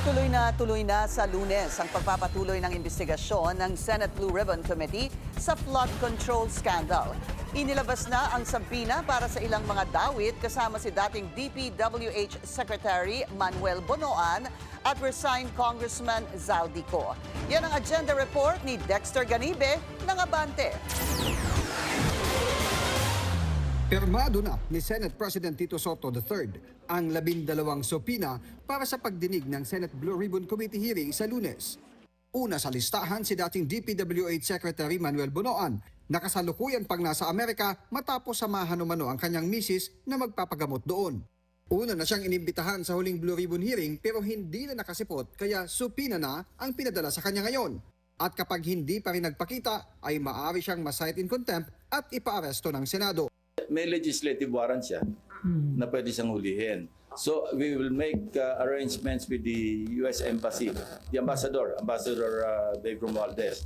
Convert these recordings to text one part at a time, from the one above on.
Tuloy na sa Lunes ang pagpapatuloy ng investigasyon ng Senate Blue Ribbon Committee sa flood control scandal. Inilabas na ang sampina para sa ilang mga dawit kasama si dating DPWH Secretary Manuel Bonoan at resigned Congressman Zaldico. Yan ang agenda report ni Dexter Ganibe ng Abante. Pirmado na ni Senate President Tito Soto III ang 12 subpoena para sa pagdinig ng Senate Blue Ribbon Committee hearing sa Lunes. Una sa listahan si dating DPWH Secretary Manuel Bonoan na kasalukuyan pang nasa Amerika matapos samahan umano ang kanyang misis na magpapagamot doon. Una na siyang inimbitahan sa huling Blue Ribbon hearing pero hindi na nakasipot kaya subpoena na ang pinadala sa kanya ngayon. At kapag hindi pa rin nagpakita ay maaari siyang ma-cite in contempt at ipaaresto ng Senado. May legislative warrant siya na pwede siyang hulihin. So we will make arrangements with the US Embassy, the Ambassador Dave Romualdez,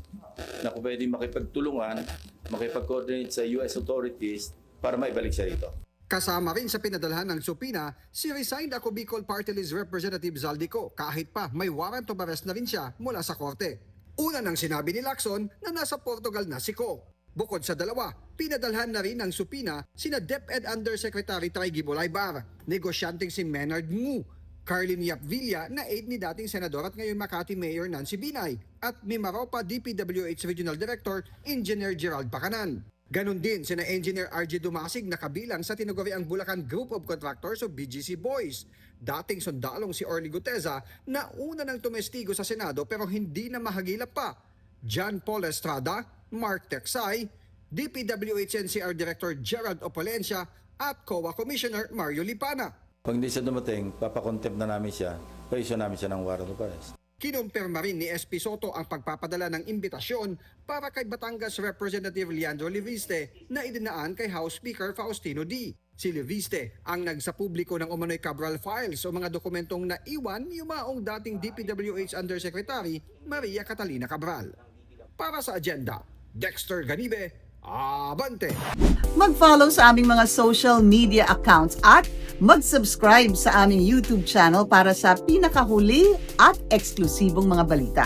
na kung pwede makipagtulungan, makipag-coordinate sa US authorities para maibalik siya rito. Kasama rin sa pinadalhan ng subpoena si resigned ako Bicol Party List Representative Zaldico kahit pa may warrant of arrest na rin siya mula sa korte. Una nang sinabi ni Lacson na nasa Portugal na si Co. Bukod sa dalawa, pinadalhan na rin ng subpoena sina DepEd Undersecretary Try Gibolay-Bar, negosyanteng si Menard Ngu, Carlin Yap Villa na aide ni dating senador at ngayon Makati Mayor Nancy Binay, at Mimaropa DPWH Regional Director Engineer Gerald Bacanan. Ganon din sina Engineer RJ Dumasig na kabilang sa tinaguriang Bulacan Group of Contractors o BGC Boys. Dating sundalong si Orly Guteza na una ng tumestigo sa Senado pero hindi na mahagilap pa. John Paul Estrada, Mark Texay, DPWH NCR Director Gerald Opolencia at COA Commissioner Mario Lipana. Pag hindi siya dumating, papakontempt na namin siya, pa-issue namin siya ng warrant of arrest. Kinumpirma rin ni SP Soto ang pagpapadala ng imbitasyon para kay Batangas Representative Leandro Leviste na idinaan kay House Speaker Faustino D. Si Leviste ang nagsapubliko ng umano'y Cabral Files o mga dokumentong naiwan yumaong dating DPWH Undersecretary Maria Catalina Cabral. Para sa agenda, Dexter Ganibe, Abante! Mag-follow sa aming mga social media accounts at mag-subscribe sa aming YouTube channel para sa pinakahuli at eksklusibong mga balita.